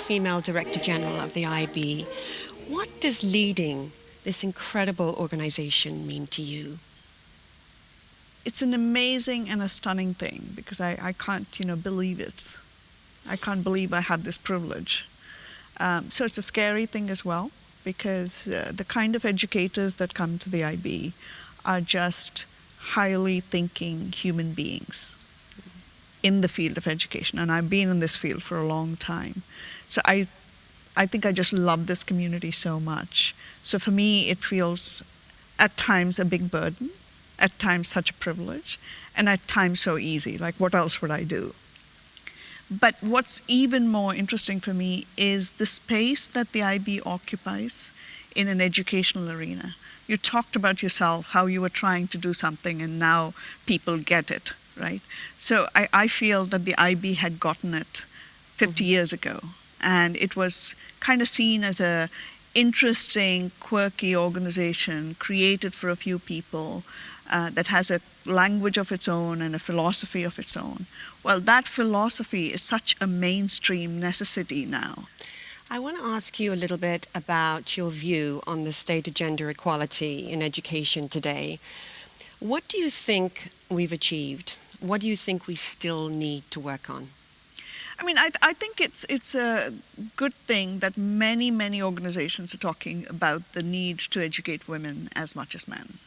female Director General of the IB. What does leading this incredible organization mean to you? It's an amazing and a stunning thing because I can't, believe it. I can't believe I have this privilege. So it's a scary thing as well because the kind of educators that come to the IB are just highly thinking human beings in the field of education. And I've been in this field for a long time. So I think I just love this community so much. So for me, it feels at times a big burden, at times such a privilege, and at times so easy. Like, what else would I do? But what's even more interesting for me is the space that the IB occupies in an educational arena. You talked about yourself, how you were trying to do something, and now people get it, right? So I feel that the IB had gotten it 50 years ago, and it was kind of seen as a interesting, quirky organization created for a few people that has a language of its own and a philosophy of its own. Well, that philosophy is such a mainstream necessity now. I want to ask you a little bit about your view on the state of gender equality in education today. What do you think we've achieved? What do you think we still need to work on? I mean, I think it's a good thing that many organizations are talking about the need to educate women as much as men,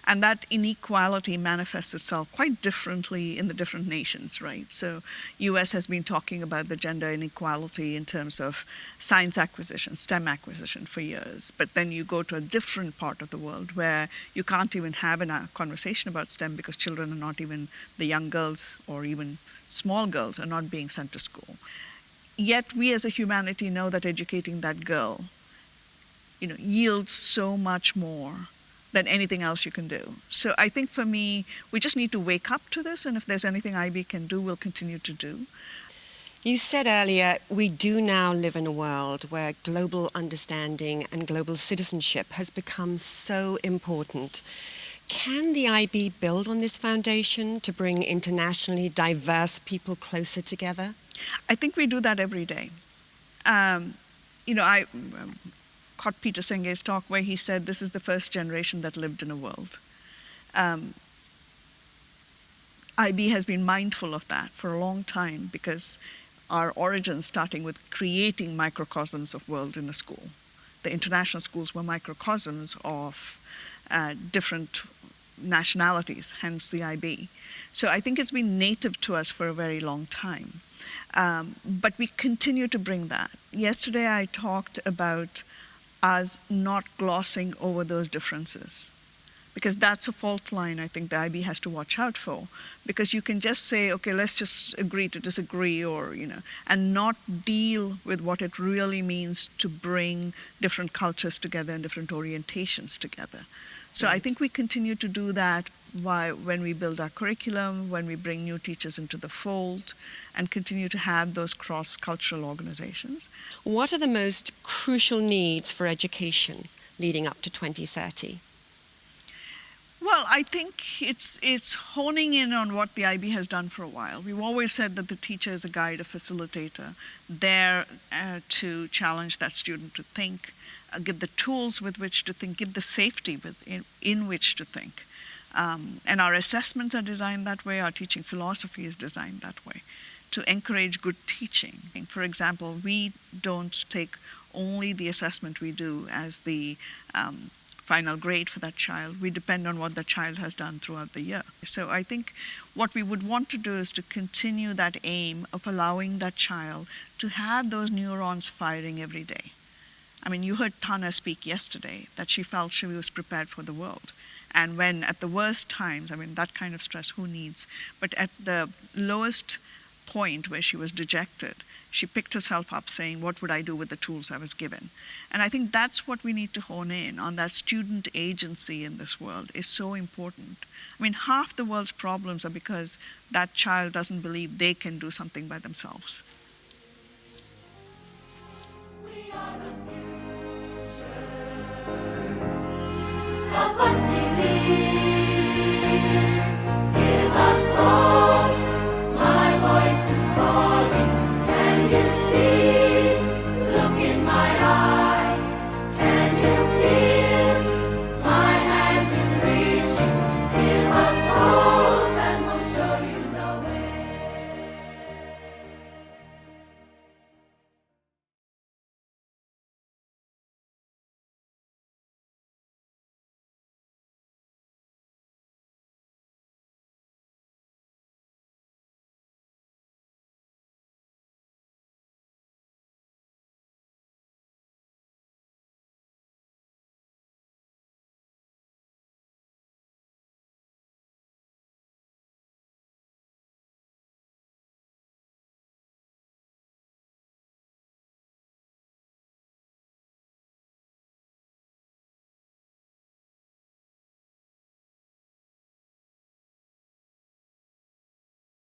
and that inequality manifests itself quite differently in the different nations, right? So US has been talking about the gender inequality in terms of science acquisition, STEM acquisition for years, but then you go to a different part of the world where you can't even have a conversation about STEM because children are not even, the young girls or even small girls are not being sent to school. Yet we as a humanity know that educating that girl, yields so much more than anything else you can do. So I think for me, we just need to wake up to this, and if there's anything IB can do, we'll continue to do. You said earlier, we do now live in a world where global understanding and global citizenship has become so important. Can the IB build on this foundation to bring internationally diverse people closer together? I think we do that every day. I caught Peter Senge's talk where he said this is the first generation that lived in a world. IB has been mindful of that for a long time because our origins starting with creating microcosms of world in a school. The international schools were microcosms of different nationalities, hence the IB. So I think it's been native to us for a very long time. But we continue to bring that. Yesterday I talked about us not glossing over those differences, because that's a fault line I think the IB has to watch out for, because you can just say, okay, let's just agree to disagree, or, and not deal with what it really means to bring different cultures together and different orientations together. So I think we continue to do that when we build our curriculum, when we bring new teachers into the fold, and continue to have those cross-cultural organizations. What are the most crucial needs for education leading up to 2030? Well, I think it's honing in on what the IB has done for a while. We've always said that the teacher is a guide, a facilitator, there to challenge that student to think, give the tools with which to think, give the safety in which to think. And our assessments are designed that way, our teaching philosophy is designed that way, to encourage good teaching. For example, we don't take only the assessment we do as the final grade for that child. We depend on what the child has done throughout the year. So I think what we would want to do is to continue that aim of allowing that child to have those neurons firing every day. I mean, you heard Tana speak yesterday that she felt she was prepared for the world. And when at the worst times, I mean, that kind of stress, who needs? But at the lowest point where she was dejected, she picked herself up saying, what would I do with the tools I was given? And I think that's what we need to hone in on, that student agency in this world is so important. I mean, half the world's problems are because that child doesn't believe they can do something by themselves. We are the future. Help us